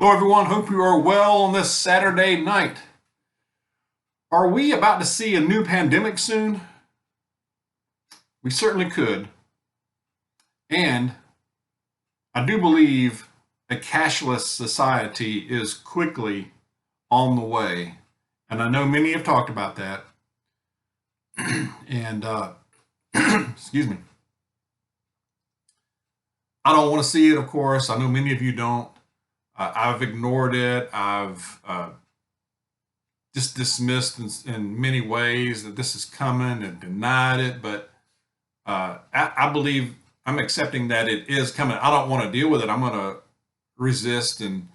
Hello, everyone. Hope you are well on this Saturday night. Are we about to see a new pandemic soon? We certainly could. And I do believe a cashless society is quickly on the way. And I know many have talked about that. and excuse me. I don't want to see it, of course. I know many of you don't. I've ignored it. I've just dismissed in many ways that this is coming and denied it. But I believe I'm accepting that it is coming. I don't want to deal with it. I'm going to resist and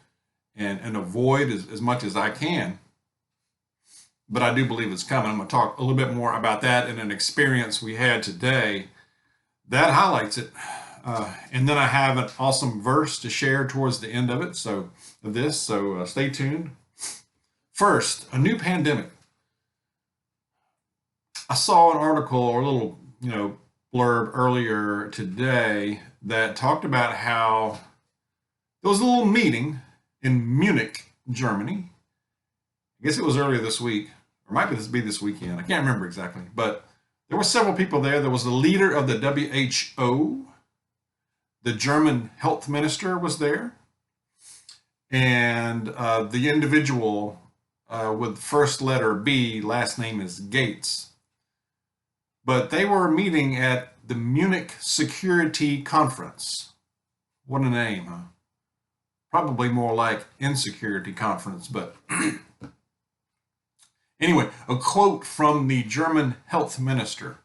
avoid as much as I can. But I do believe it's coming. I'm going to talk a little bit more about that in an experience we had today that highlights it. And then I have an awesome verse to share towards the end of it. So stay tuned. First, a new pandemic. I saw an article or a little, blurb earlier today that talked about how there was a little meeting in Munich, Germany. I guess it was earlier this week, or might be this weekend. I can't remember exactly, but there were several people there. There was the leader of the WHO. The German health minister was there, and the individual with first letter B, last name is Gates. But they were meeting at the Munich Security Conference. What a name, huh? Probably more like Insecurity Conference, but anyway, a quote from the German health minister.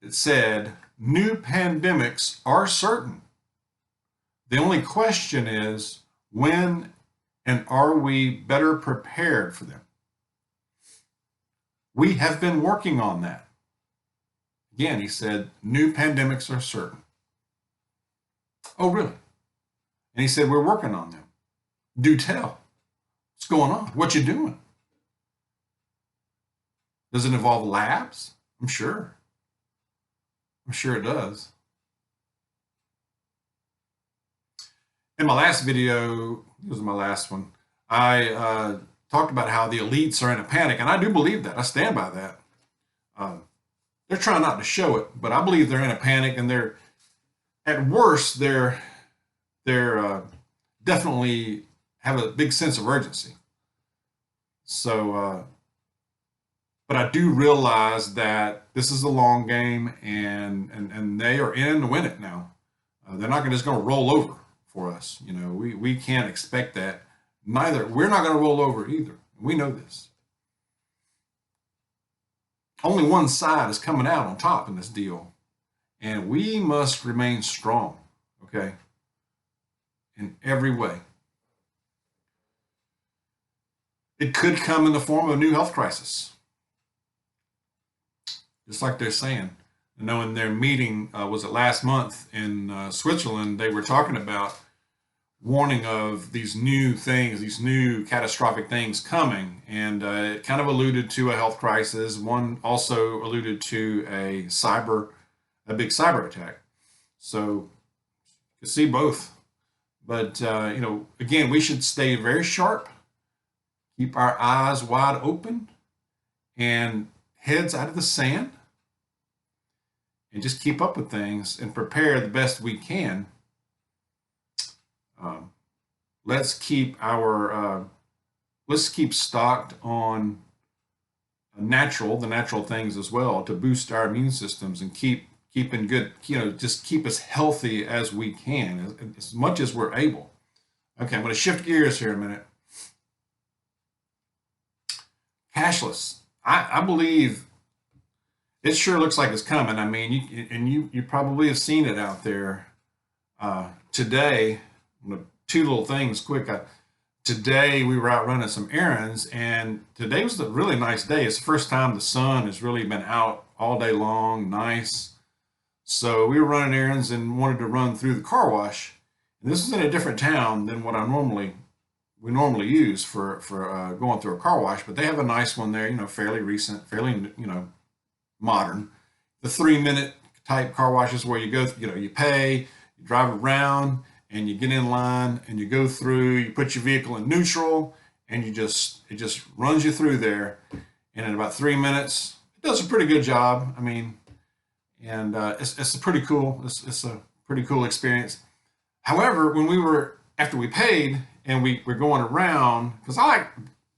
It said, "New pandemics are certain. The only question is when and are we better prepared for them? We have been working on that." Again, he said, new pandemics are certain. Oh, really? And he said, we're working on them. Do tell. What's going on? What you doing? Does it involve labs? I'm sure. I'm sure it does. In my last video, this was my last one, I talked about how the elites are in a panic, and I do believe that. I stand by that. They're trying not to show it, but I believe they're in a panic, and they're, at worst, they're definitely have a big sense of urgency. So, but I do realize that this is a long game, and they are in to win it now. They're not just going to roll over for us. We can't expect that. We're not going to roll over either. We know this. Only one side is coming out on top in this deal, and we must remain strong, okay, in every way. It could come in the form of a new health crisis. Just like they're saying. I know in their meeting, was it last month in Switzerland, they were talking about warning of these new things, these new catastrophic things coming. And it kind of alluded to a health crisis. One also alluded to a big cyber attack. So you see both. But, again, we should stay very sharp, keep our eyes wide open, and heads out of the sand, and just keep up with things and prepare the best we can. Let's keep stocked on the natural things as well to boost our immune systems and keep in good, just keep as healthy as we can, as much as we're able. Okay, I'm going to shift gears here a minute. Cashless. I believe it sure looks like it's coming. I mean, you probably have seen it out there. Today, two little things quick. Today we were out running some errands, and today was a really nice day. It's the first time the sun has really been out all day long, nice. So we were running errands and wanted to run through the car wash. And this is in a different town than what we normally use for going through a car wash, but they have a nice one there, fairly recent, fairly, modern. The 3-minute type car washes where you go, you pay, you drive around, and you get in line and you go through, you put your vehicle in neutral, and it just runs you through there. And in about 3 minutes, it does a pretty good job. I mean, and it's a pretty cool, it's a pretty cool experience. However, when after we paid and we were going around, because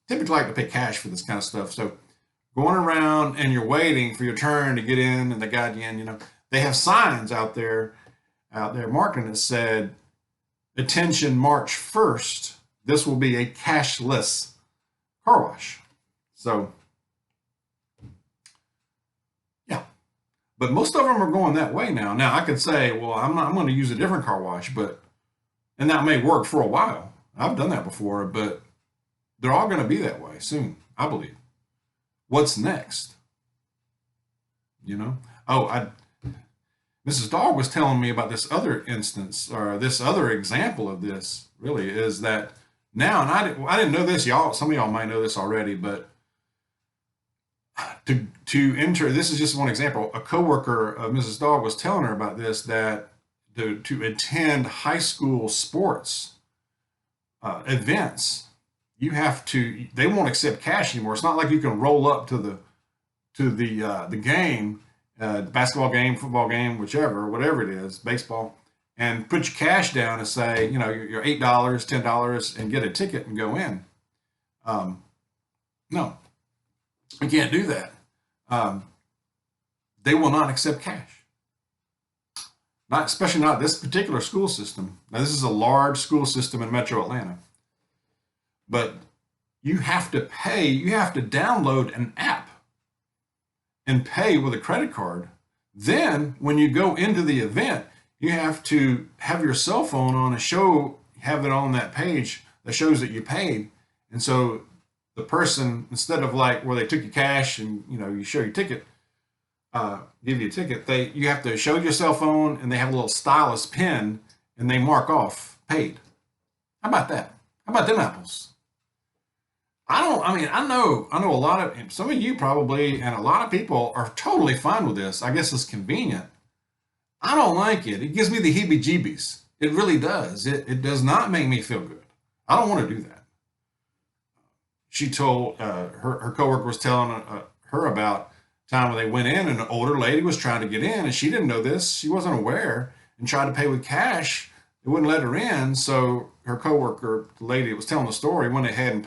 typically like to pay cash for this kind of stuff. So going around and you're waiting for your turn to get in and they guide you in, they have signs out there marking that said, attention, March 1st, this will be a cashless car wash. So yeah, but most of them are going that way now. Now I could say, well, I'm going to use a different car wash, and that may work for a while. I've done that before, but they're all going to be that way soon, I believe. What's next? Mrs. Dawg was telling me about this other instance, or this other example of this, really, is that now, and I didn't know this, y'all, some of y'all might know this already, but to enter, this is just one example, a coworker of Mrs. Dawg was telling her about this, that to attend high school sports events, they won't accept cash anymore. It's not like you can roll up to the game, basketball game, football game, whatever it is, baseball, and put your cash down and say, your $8, $10, and get a ticket and go in. No, you can't do that. They will not accept cash. Especially not this particular school system. Now, this is a large school system in Metro Atlanta. But you have to pay, you have to download an app and pay with a credit card. Then, when you go into the event, you have to have your cell phone on have it on that page that shows that you paid. And so the person, instead of like where they took your cash and you show your ticket, give you a ticket, you have to show your cell phone, and they have a little stylus pen, and they mark off paid. How about that? How about them apples? I know a lot of, some of you probably, and a lot of people are totally fine with this. I guess it's convenient. I don't like it. It gives me the heebie-jeebies. It really does. It does not make me feel good. I don't want to do that. She told, her coworker was telling her about time when they went in and an older lady was trying to get in, and she didn't know this. She wasn't aware, and tried to pay with cash. They wouldn't let her in. So her coworker, the lady that was telling the story, went ahead and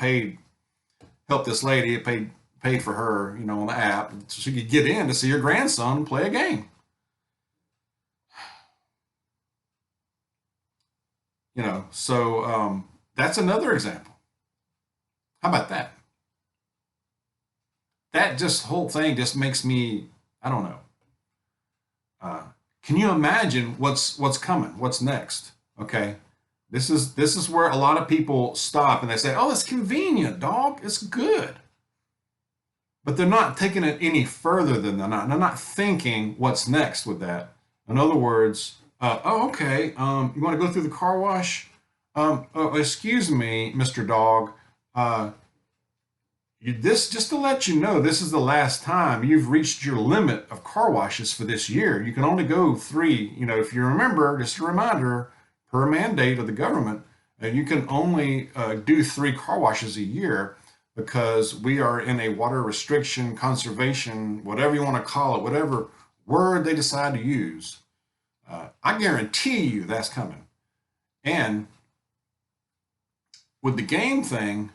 helped this lady, paid for her, on the app, so she could get in to see her grandson play a game. So that's another example. How about that? That whole thing just makes me, I don't know. Can you imagine what's coming? What's next? Okay. This is where a lot of people stop and they say, oh, it's convenient, dog. It's good. But they're not taking it any further than that. They're not thinking what's next with that. In other words, okay, you want to go through the car wash? Excuse me, Mr. Dog. Just to let you know, this is the last time you've reached your limit of car washes for this year. You can only go 3. If you remember, just a reminder, per mandate of the government, you can only do 3 car washes a year, because we are in a water restriction, conservation, whatever you want to call it, whatever word they decide to use. I guarantee you that's coming. And with the game thing,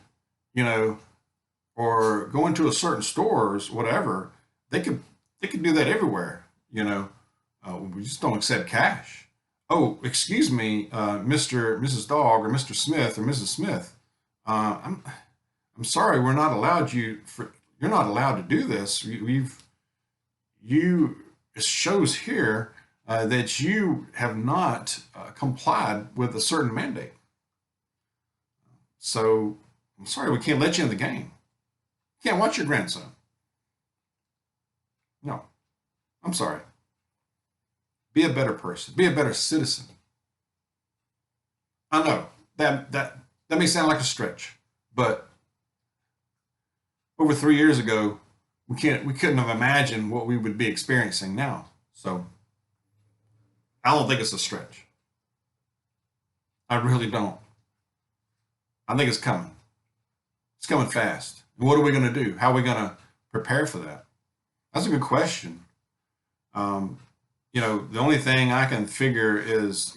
or going to a certain stores, whatever, they could do that everywhere. We just don't accept cash. Oh, excuse me, Mrs. Dawg, or Mr. Smith, or Mrs. Smith. I'm sorry, we're not allowed you're not allowed to do this. It shows here that you have not complied with a certain mandate. So I'm sorry, we can't let you in the game. You can't watch your grandson. No, I'm sorry. Be a better person. Be a better citizen. I know that may sound like a stretch, but over 3 years ago, we couldn't have imagined what we would be experiencing now. So I don't think it's a stretch. I really don't. I think it's coming. It's coming fast. And what are we going to do? How are we going to prepare for that? That's a good question. Um, the only thing I can figure is,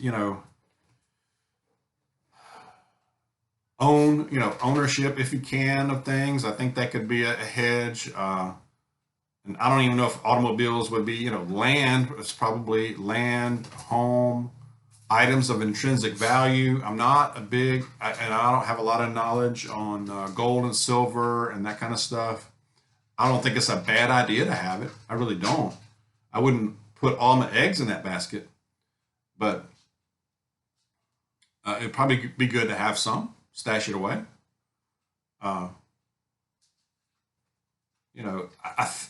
ownership if you can of things. I think that could be a hedge. And I don't even know if automobiles would be, land. It's probably land, home, items of intrinsic value. I'm not a big, and I don't have a lot of knowledge on gold and silver and that kind of stuff. I don't think it's a bad idea to have it. I really don't. I wouldn't put all my eggs in that basket, but it'd probably be good to have some, stash it away. Uh,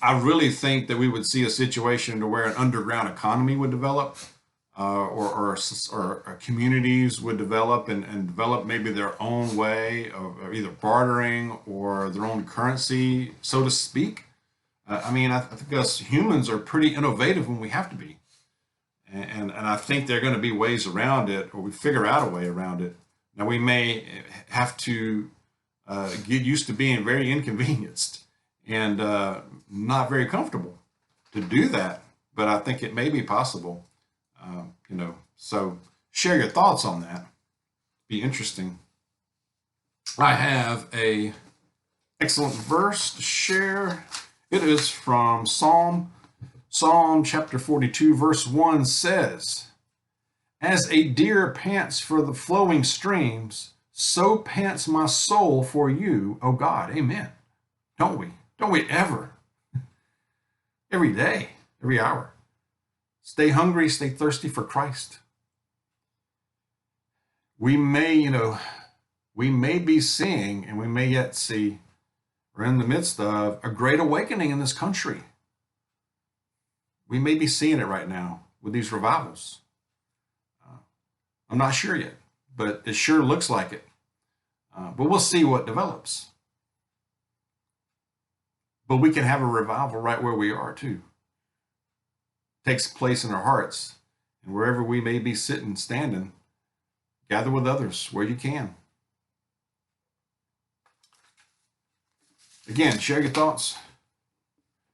I really think that we would see a situation to where an underground economy would develop, or communities would develop and develop maybe their own way of either bartering or their own currency, so to speak. I think us humans are pretty innovative when we have to be. And I think there are going to be ways around it, or we figure out a way around it. Now, we may have to get used to being very inconvenienced and not very comfortable to do that, but I think it may be possible. So share your thoughts on that. Be interesting. I have a excellent verse to share. It is from Psalm chapter 42, verse 1 says, "As a deer pants for the flowing streams, so pants my soul for you, O God." Amen. Don't we? Don't we ever? Every day, every hour. Stay hungry, stay thirsty for Christ. We may, we may be seeing, and we may yet see, we're in the midst of a great awakening in this country. We may be seeing it right now with these revivals. I'm not sure yet, but it sure looks like it. But we'll see what develops. But we can have a revival right where we are too. It takes place in our hearts, and wherever we may be sitting, standing, gather with others where you can. Again, share your thoughts.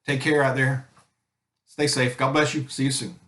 Take care out there. Stay safe. God bless you. See you soon.